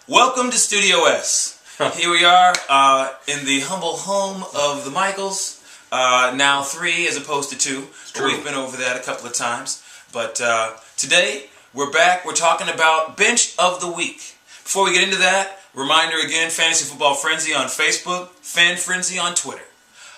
Welcome to Studio S. Here we are in the humble home of the Michaels. Now 3 as opposed to 2. We've been over that a couple of times. But today, we're back. We're talking about Bench of the Week. Before we get into that, reminder again, Fantasy Football Frenzy on Facebook, Fan Frenzy on Twitter.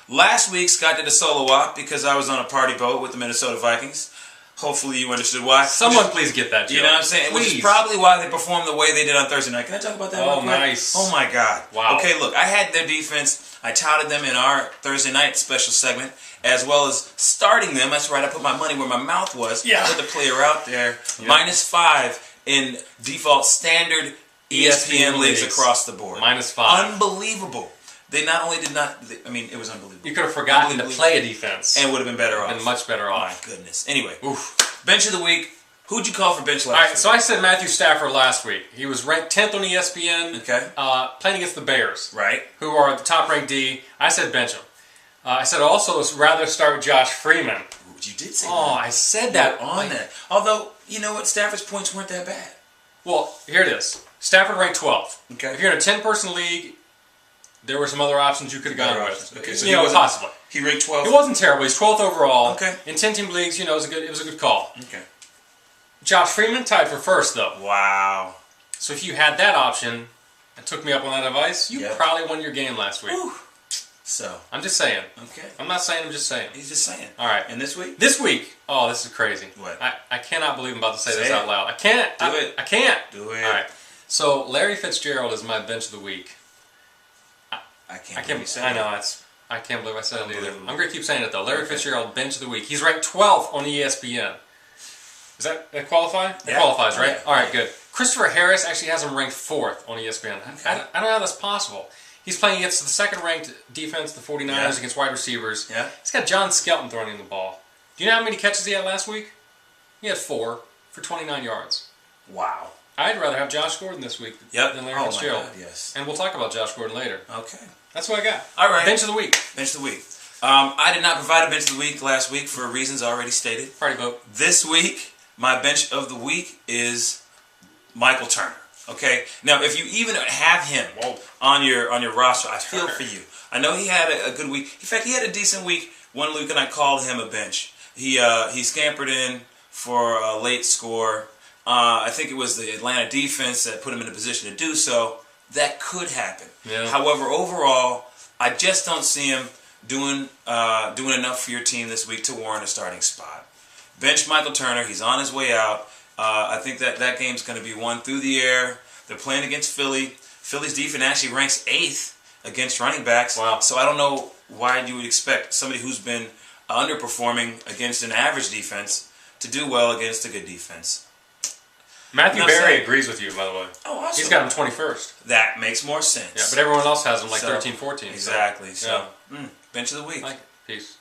Last week, Scott did a solo op because I was on a party boat with the Minnesota Vikings. Hopefully you understood why. Someone please get that joke. You know what I'm saying? Please. Which is probably why they performed the way they did on Thursday night. Can I talk about that real quick? Nice. Oh, my God. Wow. Okay, look, I had their defense. I touted them in our Thursday night special segment, as well as starting them. That's right, I put my money where my mouth was. Yeah. I put the player out there. Yeah. -5 in default standard ESPN leagues across the board. -5. Unbelievable. They not only did not, I mean, it was unbelievable. You could have forgotten to play a defense. And would have been better off. Been much better off. Oh, my goodness. Anyway, Bench of the Week. Who'd you call for bench last week? So I said Matthew Stafford last week. He was ranked 10th on ESPN, playing against the Bears, right? Who are the top-ranked D. I said bench him. I said also rather start Josh Freeman. You did say that. Oh, I said that. On that. Although, you know what? Stafford's points weren't that bad. Well, here it is. Stafford ranked 12th. Okay. If you're in a 10-person league, there were some other options you could have gone with. Okay, so possibly. He ranked 12th? It wasn't terrible. He's 12th overall. Okay. In 10-team leagues, it was a good call. Okay. Josh Freeman tied for first, though. Wow. So if you had that option and took me up on that advice, you probably won your game last week. Whew. So. I'm just saying. Okay. I'm not saying, I'm just saying. He's just saying. All right. And this week? This week. Oh, this is crazy. What? I cannot believe I'm about to say this out loud. I can't. Do it. I can't. Do it. All right. So Larry Fitzgerald is my bench of the week. I can't believe you said it. I know. I can't believe I said it either. I'm going to keep saying it, though. Larry Fitzgerald, bench of the week. He's ranked 12th on ESPN. Does that qualify? That qualifies, right? Yeah. All right, good. Christopher Harris actually has him ranked 4th on ESPN. Okay. I don't know how that's possible. He's playing against the second-ranked defense, the 49ers, against wide receivers. Yeah. He's got John Skelton throwing him the ball. Do you know how many catches he had last week? He had 4 for 29 yards. Wow. I'd rather have Josh Gordon this week than Larry Fitzgerald. My God, yes. And we'll talk about Josh Gordon later. Okay. That's what I got. All right. Bench of the week. Bench of the week. I did not provide a bench of the week last week for reasons already stated. Party boat. This week, my bench of the week is Michael Turner. Okay. Now, if you even have him on your roster, I feel for you. I know he had a good week. In fact, he had a decent week one week, and I called him a bench. He scampered in for a late score. I think it was the Atlanta defense that put him in a position to do so. That could happen. Yeah. However, overall, I just don't see him doing enough for your team this week to warrant a starting spot. Bench Michael Turner. He's on his way out. I think that game's going to be won through the air. They're playing against Philly. Philly's defense actually ranks 8th against running backs. Wow. So I don't know why you would expect somebody who's been underperforming against an average defense to do well against a good defense. Matthew Berry agrees with you, by the way. Oh, awesome. He's got him 21st. That makes more sense. Yeah, but everyone else has him like 13, 14. Exactly. So, yeah. bench of the week. Like it. Peace.